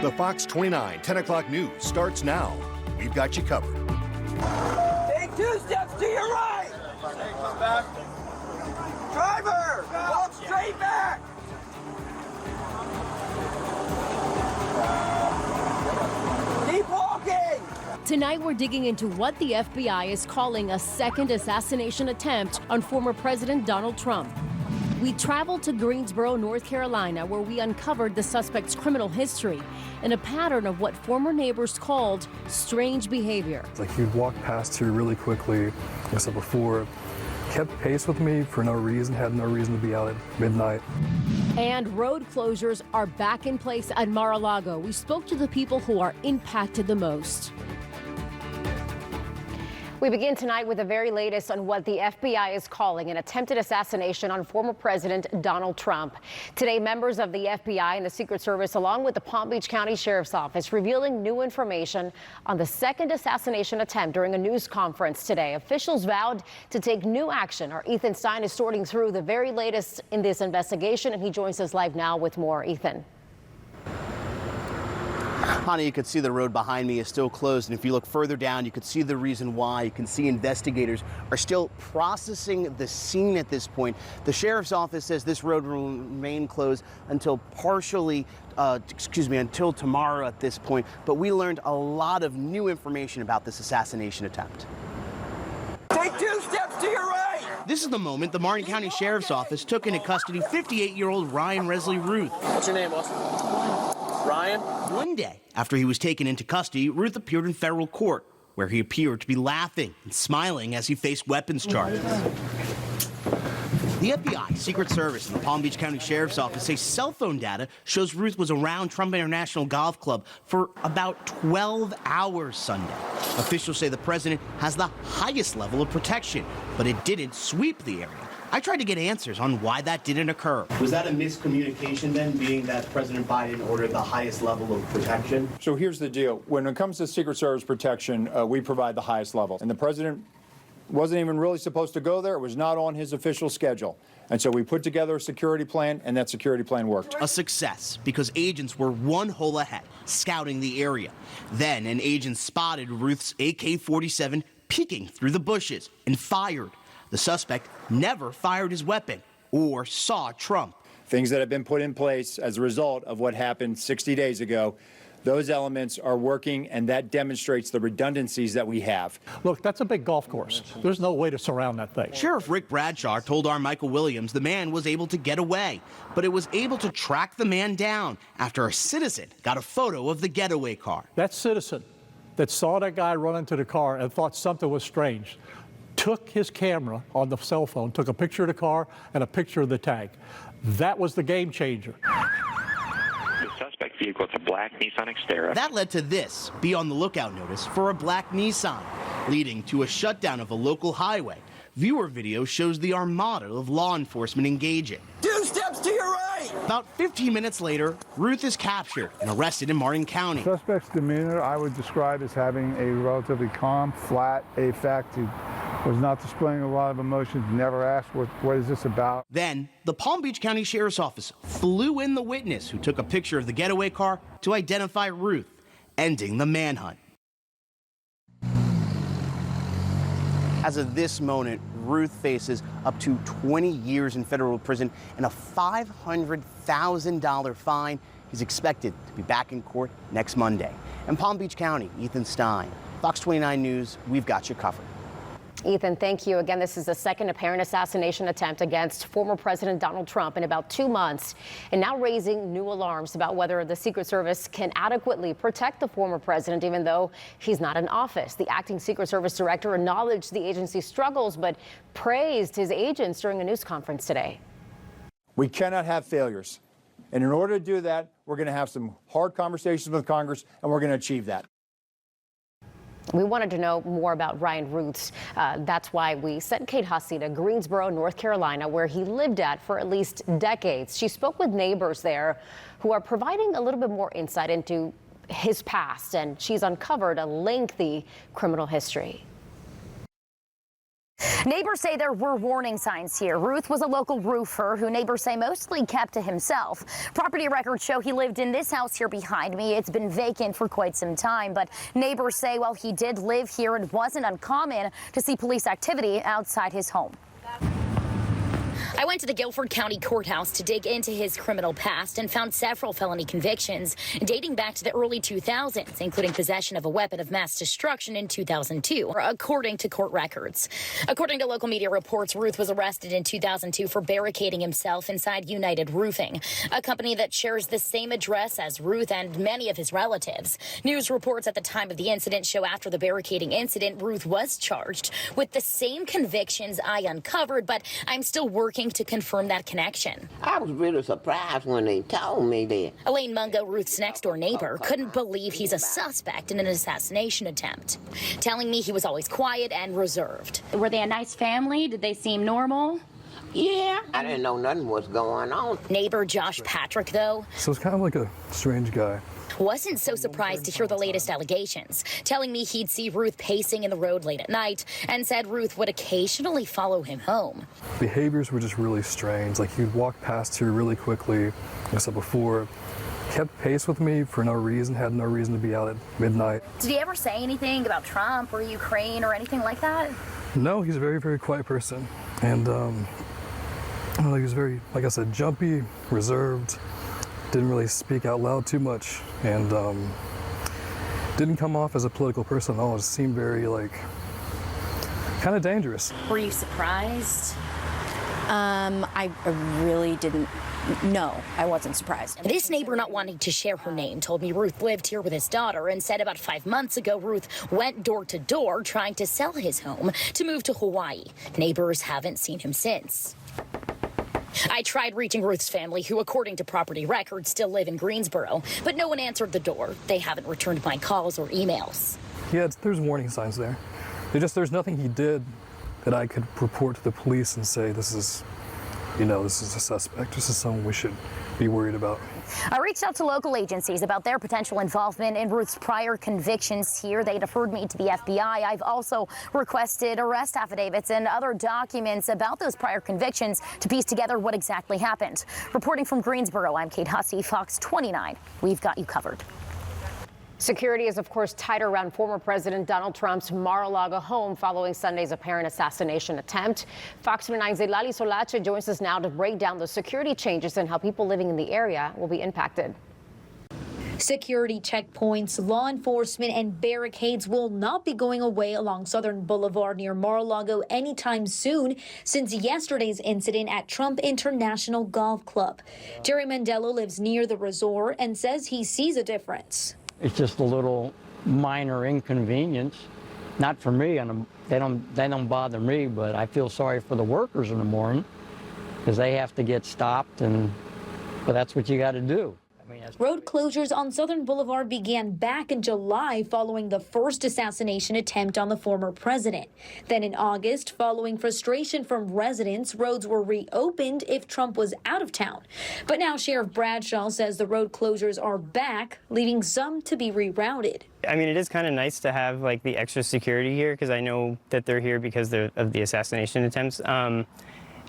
The Fox 29 10 o'clock news starts now. We've got you covered. Take 2 steps to your right. Come back. Driver, walk straight back. Keep walking. Tonight, we're digging into what the FBI is calling a second assassination attempt on former President Donald Trump. We traveled to Greensboro, North Carolina, where we uncovered the suspect's criminal history and a pattern of what former neighbors called strange behavior. Like he'd walk past here really quickly, like I said before, kept pace with me for no reason, had no reason to be out at midnight. And road closures are back in place at Mar-a-Lago. We spoke to the people who are impacted the most. We begin tonight with the very latest on what the FBI is calling an attempted assassination on former President Donald Trump. Today, members of the FBI and the Secret Service, along with the Palm Beach County Sheriff's Office, revealing new information on the second assassination attempt during a news conference today. Officials vowed to take new action. Our Ethan Stein is sorting through the very latest in this investigation, and he joins us live now with more. Ethan. Honey, you can see the road behind me is still closed, and if you look further down, you can see the reason why. You can see investigators are still processing the scene at this point. The sheriff's office says this road will remain closed until until tomorrow at this point. But we learned a lot of new information about this assassination attempt. Take 2 steps to your right. This is the moment the Martin County Sheriff's Office took into custody 58-year-old Ryan Resley Ruth. What's your name, boss? Ryan? One day after he was taken into custody, Ruth appeared in federal court, where he appeared to be laughing and smiling as he faced weapons charges. The FBI, Secret Service, and the Palm Beach County Sheriff's Office say cell phone data shows Ruth was around Trump International Golf Club for about 12 hours Sunday. Officials say the president has the highest level of protection, but it didn't sweep the area. I tried to get answers on why that didn't occur. Was that a miscommunication then, being that President Biden ordered the highest level of protection? So here's the deal. When it comes to Secret Service protection, we provide the highest level. And the president wasn't even really supposed to go there. It was not on his official schedule. And so we put together a security plan, and that security plan worked. A success, because agents were one hole ahead, scouting the area. Then an agent spotted Ruth's AK-47 peeking through the bushes and fired. The suspect never fired his weapon or saw Trump. Things that have been put in place as a result of what happened 60 days ago, those elements are working, and that demonstrates the redundancies that we have. Look, that's a big golf course. There's no way to surround that thing. Sheriff Rick Bradshaw told our Michael Williams the man was able to get away, but it was able to track the man down after a citizen got a photo of the getaway car. That citizen that saw that guy run into the car and thought something was strange took his camera on the cell phone, took a picture of the car and a picture of the tag. That was the game changer. The suspect vehicle is a black Nissan Xterra. That led to this: be on the lookout notice for a black Nissan, leading to a shutdown of a local highway. Viewer video shows the armada of law enforcement engaging. 2 steps to your right. About 15 minutes later, Ruth is captured and arrested in Martin County. Suspect's demeanor I would describe as having a relatively calm, flat affect. He was not displaying a lot of emotions, never asked what is this about. Then, the Palm Beach County Sheriff's Office flew in the witness who took a picture of the getaway car to identify Ruth, ending the manhunt. As of this moment, Ruth faces up to 20 years in federal prison and a $500,000 fine. He's expected to be back in court next Monday. In Palm Beach County, Ethan Stein, Fox 29 News, we've got you covered. Ethan, thank you. Again, this is the second apparent assassination attempt against former President Donald Trump in about 2 months, and now raising new alarms about whether the Secret Service can adequately protect the former president, even though he's not in office. The acting Secret Service director acknowledged the agency's struggles, but praised his agents during a news conference today. We cannot have failures. And in order to do that, we're going to have some hard conversations with Congress, and we're going to achieve that. We wanted to know more about Ryan Ruth's. That's why we sent Kate Hussey to Greensboro, North Carolina, where he lived at for at least decades. She spoke with neighbors there who are providing a little bit more insight into his past, and she's uncovered a lengthy criminal history. Neighbors say there were warning signs here. Ruth was a local roofer who neighbors say mostly kept to himself. Property records show he lived in this house here behind me. It's been vacant for quite some time, but neighbors say while he did live here, it wasn't uncommon to see police activity outside his home. I went to the Guilford County Courthouse to dig into his criminal past and found several felony convictions dating back to the early 2000s, including possession of a weapon of mass destruction in 2002, according to court records. According to local media reports, Ruth was arrested in 2002 for barricading himself inside United Roofing, a company that shares the same address as Ruth and many of his relatives. News reports at the time of the incident show after the barricading incident, Ruth was charged with the same convictions I uncovered, but I'm still working to confirm that connection. I was really surprised when they told me that. Elaine Mungo, Ruth's next-door neighbor, couldn't believe he's a suspect in an assassination attempt, telling me he was always quiet and reserved. Were they a nice family? Did they seem normal? Yeah, I didn't know nothing was going on. Neighbor Josh Patrick, though, So it's kind of like a strange guy. wasn't so surprised to hear the latest allegations, telling me he'd see Ruth pacing in the road late at night and said Ruth would occasionally follow him home. Behaviors were just really strange. Like he'd walk past here really quickly, like I said before, kept pace with me for no reason, had no reason to be out at midnight. Did he ever say anything about Trump or Ukraine or anything like that? No, he's a very, very quiet person. And he was very, like I said, jumpy, reserved, didn't really speak out loud too much, and didn't come off as a political person at all. It seemed very, kind of dangerous. Were you surprised? I really didn't. No, I wasn't surprised. This neighbor, not wanting to share her name, told me Ruth lived here with his daughter and said about 5 months ago Ruth went door to door trying to sell his home to move to Hawaii. Neighbors haven't seen him since. I tried reaching Ruth's family, who, according to property records, still live in Greensboro, but no one answered the door. They haven't returned my calls or emails. Yeah, there's warning signs there. There's nothing he did that I could report to the police and say, this is a suspect. This is someone we should be worried about. I reached out to local agencies about their potential involvement in Ruth's prior convictions here. They deferred me to the FBI. I've also requested arrest affidavits and other documents about those prior convictions to piece together what exactly happened. Reporting from Greensboro, I'm Kate Hussey, Fox 29. We've got you covered. Security is, of course, tighter around former President Donald Trump's Mar-a-Lago home following Sunday's apparent assassination attempt. Fox 29's Zelali Solache joins us now to break down the security changes and how people living in the area will be impacted. Security checkpoints, law enforcement, and barricades will not be going away along Southern Boulevard near Mar-a-Lago anytime soon since yesterday's incident at Trump International Golf Club. Jerry Mandello lives near the resort and says he sees a difference. It's just a little minor inconvenience. Not for me, and they don't bother me, but I feel sorry for the workers in the morning because they have to get stopped, but that's what you got to do. Road closures on Southern Boulevard began back in July following the first assassination attempt on the former president. Then in August, following frustration from residents, roads were reopened if Trump was out of town. But now Sheriff Bradshaw says the road closures are back, leaving some to be rerouted. I mean, it is kind of nice to have the extra security here because I know that they're here because of the assassination attempts.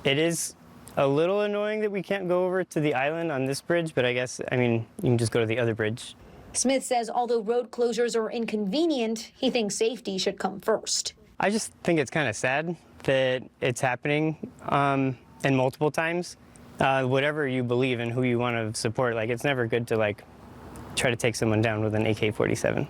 It is a little annoying that we can't go over to the island on this bridge, but you can just go to the other bridge. Smith says although road closures are inconvenient, he thinks safety should come first. I just think it's kind of sad that it's happening and multiple times. Whatever you believe and who you want to support, it's never good to try to take someone down with an AK-47.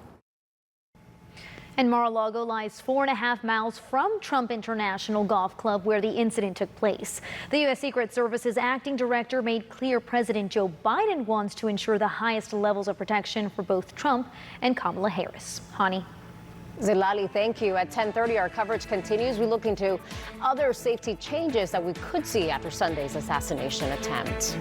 And Mar-a-Lago lies 4.5 miles from Trump International Golf Club, where the incident took place. The U.S. Secret Service's acting director made clear President Joe Biden wants to ensure the highest levels of protection for both Trump and Kamala Harris. Hani. Zelali, thank you. At 10:30, our coverage continues. We look into other safety changes that we could see after Sunday's assassination attempt.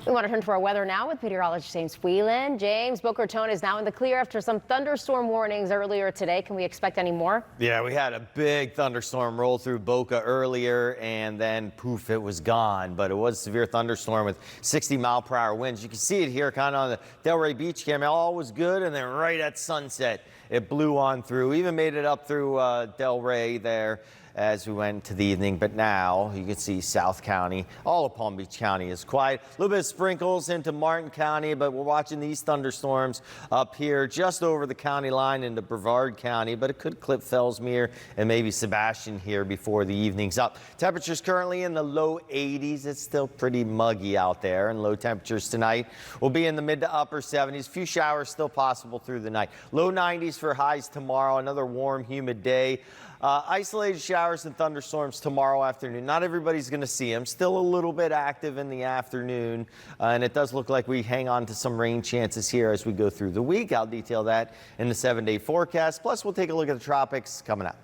We want to turn to our weather now with meteorologist James Whelan. James, Boca Raton is now in the clear after some thunderstorm warnings earlier today. Can we expect any more? Yeah, we had a big thunderstorm roll through Boca earlier, and then poof, it was gone. But it was a severe thunderstorm with 60-mile-per-hour winds. You can see it here kind of on the Delray Beach camera. All was good, and then right at sunset, it blew on through, even made it up through Delray there. as we went into the evening. But now you can see South County, all of Palm Beach County is quiet. A little bit of sprinkles into Martin County, but we're watching these thunderstorms up here just over the county line into Brevard County, but it could clip Fellsmere and maybe Sebastian here before the evening's up. Temperatures currently in the low 80s. It's still pretty muggy out there, and low temperatures tonight will be in the mid to upper 70s. A few showers still possible through the night. Low 90s for highs tomorrow. Another warm, humid day. Isolated showers and thunderstorms tomorrow afternoon. Not everybody's going to see them. Still a little bit active in the afternoon. And it does look like we hang on to some rain chances here as we go through the week. I'll detail that in the 7-day forecast. Plus, we'll take a look at the tropics coming up.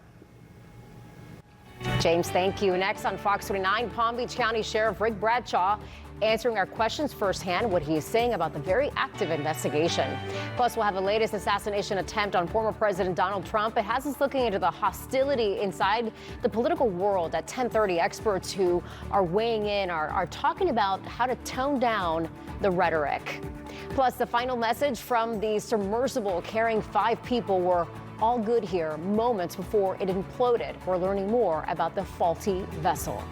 James, thank you. Next on Fox 29, Palm Beach County Sheriff Rick Bradshaw answering our questions firsthand, what he is saying about the very active investigation. Plus, we'll have the latest assassination attempt on former President Donald Trump. It has us looking into the hostility inside the political world. At 10:30, experts who are weighing in are talking about how to tone down the rhetoric. Plus, the final message from the submersible carrying 5 people were all good here moments before it imploded. We're learning more about the faulty vessel.